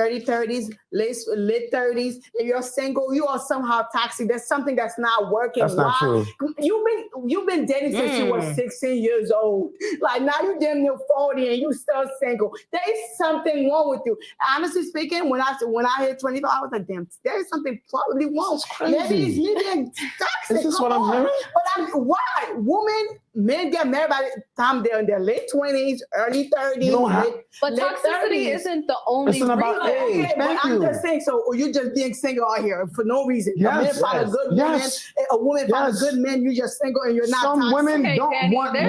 early 30s, late 30s, and you're single, you are somehow toxic. There's something that's not working. That's not true. You've been dating since you were 16 years old. Like now you damn near 40 and you still single. There is something wrong with you. Honestly speaking, when I hit 25, I was like, damn, there is something probably wrong. Maybe it's me being toxic. Is this what I'm hearing? But why? Men get married by the time they're in their late 20s, early 30s. But toxicity isn't the only reason. About age. Okay, but I'm just saying, so you just being single out here for no reason. A man found a good woman, a woman found a good man, you just single and you're not Some toxic. women don't want men.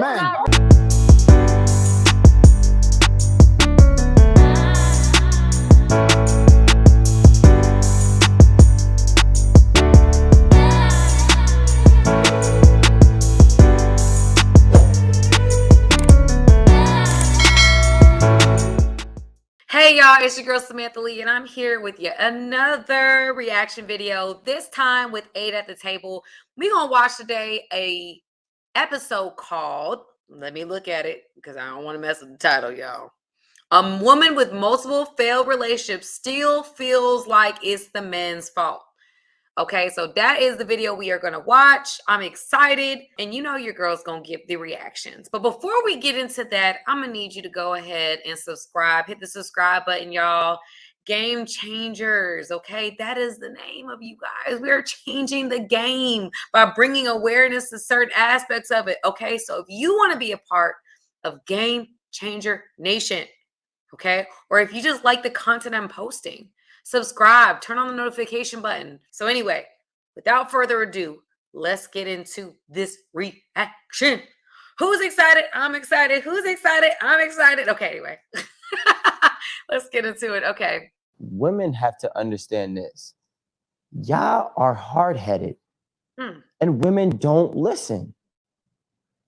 Hey y'all, it's your girl Samantha Lee, and I'm here with yet another reaction video, this time with 8 at the table. We're gonna watch today a episode called, let me look at it because I don't want to mess with the title, y'all. A woman with multiple failed relationships still feels like it's the man's fault. Okay, so that is the video we are going to watch. I'm excited, and you know your girl's going to give the reactions. But before we get into that, I'm going to need you to go ahead and subscribe. Hit the subscribe button, y'all. Game changers, okay? That is the name of you guys. We are changing the game by bringing awareness to certain aspects of it, okay? So if you want to be a part of Game Changer Nation, okay? Or if you just like the content I'm posting, subscribe, turn on the notification button. So anyway, without further ado, let's get into this reaction. Who's excited? I'm excited. Who's excited? I'm excited. Okay, anyway. Let's get into it. Okay. Women have to understand this. Y'all are hard-headed, and women don't listen.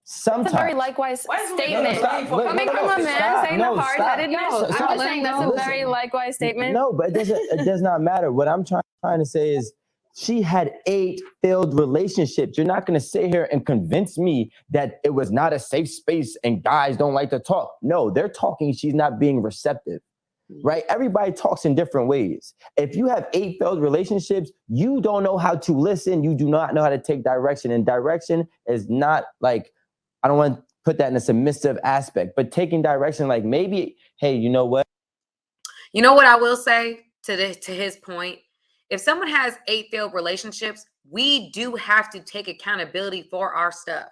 Sometimes. That's a very likewise statement. Coming from a man saying the hard-headedness, I'm just saying that's a very likewise statement. No, but it does not matter. What I'm trying to say is she had 8 failed relationships. You're not going to sit here and convince me that it was not a safe space and guys don't like to talk. No, they're talking. She's not being receptive, right? Everybody talks in different ways. If you have 8 failed relationships, you don't know how to listen. You do not know how to take direction. And direction is not like, I don't want to put that in a submissive aspect, but taking direction, like maybe, hey, you know what? You know what I will say to his point? If someone has 8 failed relationships, we do have to take accountability for our stuff.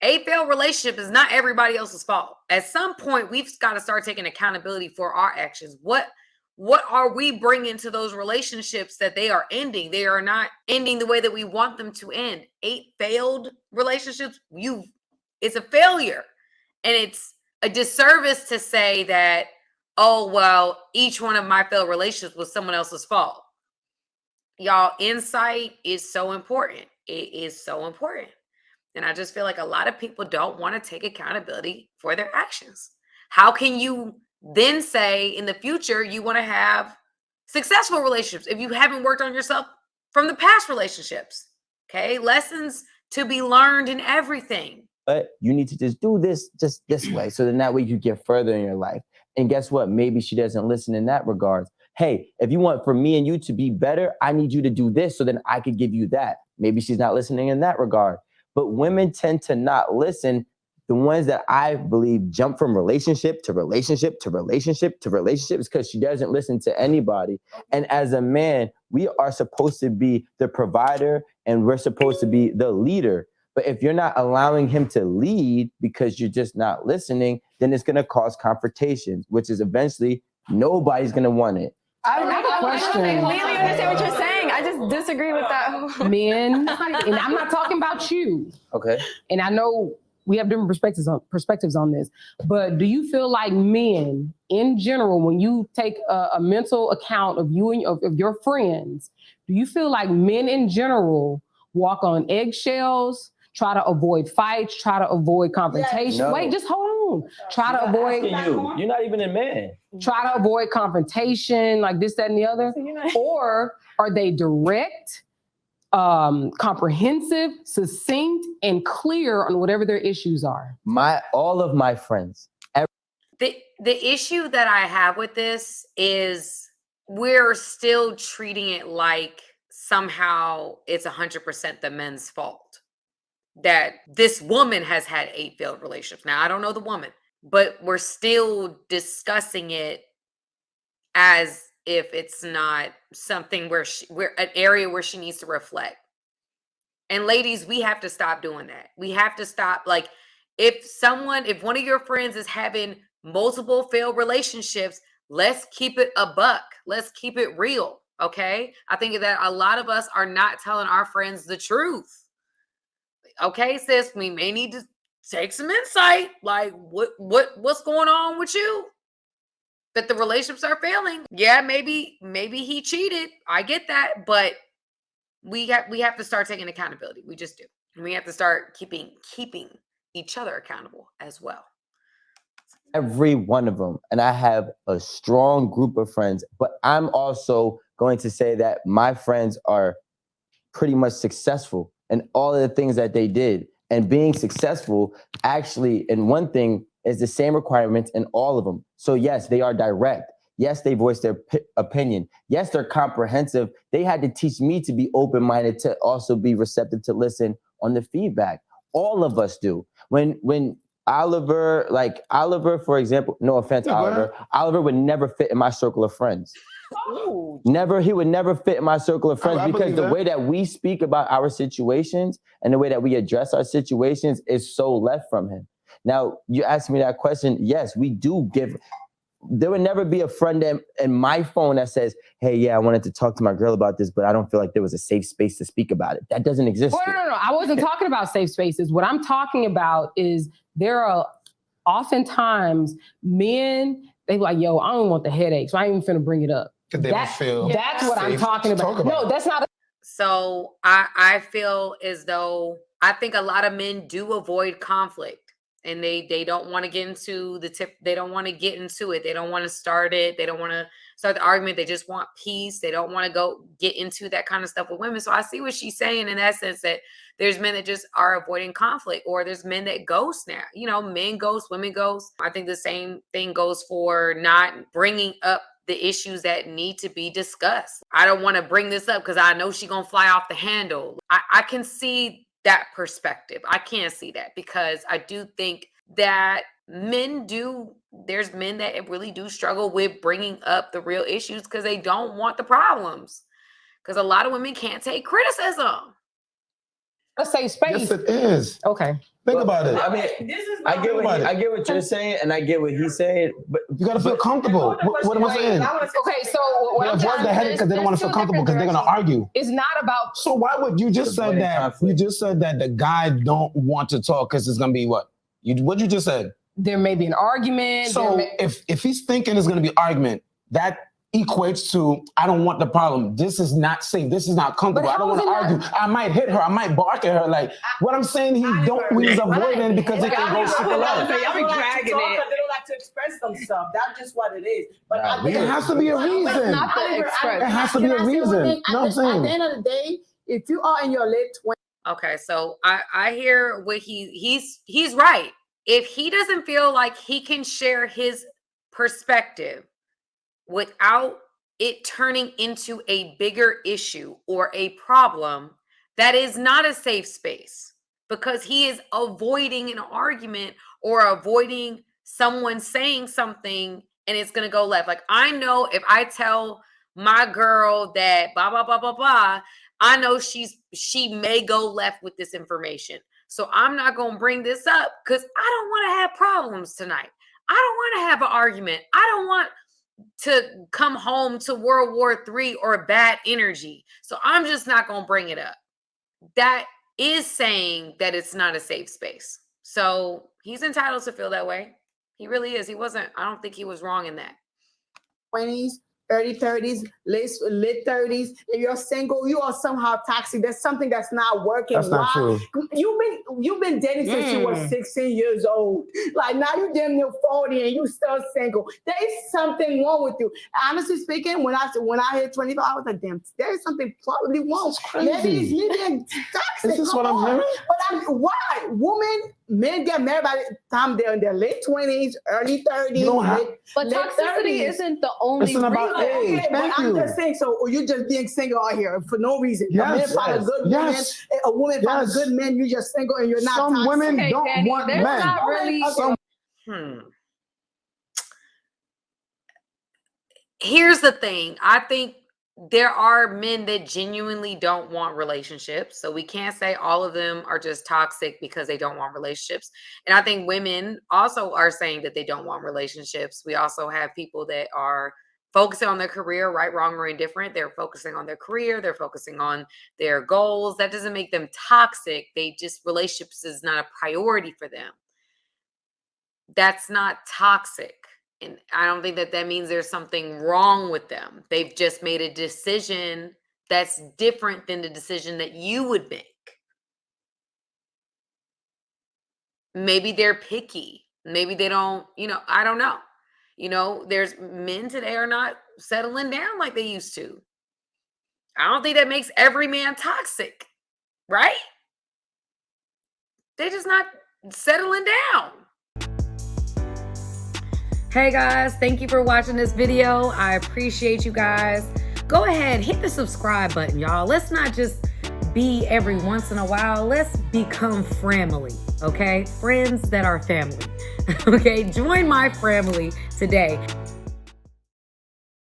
8 failed relationship is not everybody else's fault. At some point, we've got to start taking accountability for our actions. What are we bringing to those relationships that they are ending? They are not ending the way that we want them to end. 8 failed relationships, it's a failure. And it's a disservice to say that, oh, well, each one of my failed relationships was someone else's fault. Y'all, insight is so important. It is so important. And I just feel like a lot of people don't want to take accountability for their actions. How can you then say in the future you want to have successful relationships if you haven't worked on yourself from the past relationships? Okay, lessons to be learned in everything. But you need to just do this just this way, so then that way you get further in your life. And guess what? Maybe she doesn't listen in that regard. Hey, if you want for me and you to be better, I need you to do this so then I could give you that. Maybe she's not listening in that regard. But women tend to not listen. The ones that I believe jump from relationship to relationship to relationship to relationship is because she doesn't listen to anybody. And as a man, we are supposed to be the provider and we're supposed to be the leader. But if you're not allowing him to lead because you're just not listening, then it's going to cause confrontations, which is eventually nobody's going to want it. I have a question. Lee, I understand what you're saying. I just disagree with that. Men, and I'm not talking about you. Okay. And I know we have different perspectives on this, but do you feel like men in general, when you take a mental account of you and of your friends, do you feel like men in general walk on eggshells, try to avoid fights, try to avoid confrontation? No. Wait, just hold on. Try to avoid. You're not even a man. Try to avoid confrontation, like this, that, and the other. Or are they direct, comprehensive, succinct, and clear on whatever their issues are? All of my friends. The issue that I have with this is we're still treating it like somehow it's 100% the men's fault that this woman has had 8 failed relationships. Now, I don't know the woman, but we're still discussing it as if it's not something where we're an area where she needs to reflect. And ladies, we have to stop doing that. We have to stop. Like, if one of your friends is having multiple failed relationships, let's keep it a buck. Let's keep it real. Okay. I think that a lot of us are not telling our friends the truth. Okay, sis, we may need to take some insight. Like, what's going on with you? That the relationships are failing. Yeah, maybe he cheated. I get that, but we have to start taking accountability. We just do. And we have to start keeping each other accountable as well. Every one of them. And I have a strong group of friends, but I'm also going to say that my friends are pretty much successful in all of the things that they did. And being successful, actually, in one thing, is the same requirements in all of them. So yes, they are direct. Yes, they voice their opinion. Yes, they're comprehensive. They had to teach me to be open-minded, to also be receptive to listen on the feedback. All of us do. When Oliver, for example, no offense, Oliver would never fit in my circle of friends. Oh. He would never fit in my circle of friends because the way that we speak about our situations and the way that we address our situations is so left from him. Now, you asked me that question. Yes, we do give. There would never be a friend in my phone that says, hey, yeah, I wanted to talk to my girl about this, but I don't feel like there was a safe space to speak about it. That doesn't exist. No. I wasn't talking about safe spaces. What I'm talking about is there are oftentimes men, they like, yo, I don't want the headache, so I ain't even finna bring it up. They don't feel that's what I'm talking about. No, that's not. So I feel as though I think a lot of men do avoid conflict. And they don't want to get into they don't want to get into it. They don't want to start it. They don't want to start the argument. They just want peace. They don't want to get into that kind of stuff with women. So I see what she's saying in that sense, that there's men that just are avoiding conflict, or there's men that ghost now. You know, men ghost, women ghost. I think the same thing goes for not bringing up the issues that need to be discussed. I don't want to bring this up because I know she's going to fly off the handle. I can see that perspective. I can't see that because I do think that there's men that really do struggle with bringing up the real issues because they don't want the problems. Because a lot of women can't take criticism. A safe space. Yes, it is. Okay. Think about it. I mean, I get what you're saying, and I get what he's saying, but you gotta feel comfortable. What am I saying? Okay, so They avoid the headache because they don't want to feel comfortable because they're gonna argue. It's not about. So why would you just said that? You just said that the guy don't want to talk because it's gonna be what? What you just said? There may be an argument. So if he's thinking it's gonna be argument, that equates to I don't want the problem. This is not safe. This is not comfortable. I don't want to argue. I might hit her. I might bark at her. Like what I'm saying, he's avoiding because it can go super left. They don't like to express themselves. That's just what it is. But it has to be a reason. It has to be a reason. You know what I'm saying? At the end of the day, if you are in your late 20s. Okay, so I hear what he's right. If he doesn't feel like he can share his perspective without it turning into a bigger issue or a problem, that is not a safe space because he is avoiding an argument or avoiding someone saying something and it's going to go left. Like I know if I tell my girl that blah, blah, blah, blah, blah, I know she may go left with this information. So I'm not going to bring this up because I don't want to have problems tonight. I don't want to have an argument. I don't want to come home to World War III or bad energy. So I'm just not going to bring it up. That is saying that it's not a safe space. So he's entitled to feel that way. He really is. I don't think he was wrong in that. 20s, early 30s, late 30s. If you're single, you are somehow toxic. There's something that's not working. That's not true. You've been dating since you were 16 years old. Like now you're damn near 40 and you still single. There is something wrong with you. Honestly speaking, when I hit 25, I was like, damn, there is something probably wrong. Maybe it's me being toxic. Is this what I'm hearing? But why? Women men get married by the time they're in their late 20s, early 30s. You don't have- But late toxicity 30s. isn't the only It's not about reason. age. Okay, but Thank I'm you. just saying, so or you just being single out here for no reason. Yes, a man find a yes, good yes, woman, a woman find a yes. good man, you just single and you're not Some toxic. women Okay, don't Danny, want there's men. not really. Some Here's the thing. I think there are men that genuinely don't want relationships. So we can't say all of them are just toxic because they don't want relationships. And I think women also are saying that they don't want relationships. We also have people that are focusing on their career, right, wrong, or indifferent. They're focusing on their career. They're focusing on their goals. That doesn't make them toxic. Relationships is not a priority for them. That's not toxic. And I don't think that that means there's something wrong with them. They've just made a decision that's different than the decision that you would make. Maybe they're picky. Maybe they don't, I don't know. There's men today are not settling down like they used to. I don't think that makes every man toxic, right? They're just not settling down. Hey guys, thank you for watching this video. I appreciate you guys. Go ahead, hit the subscribe button, y'all. Let's not just be every once in a while. Let's become family, okay? Friends that are family, okay? Join my family today.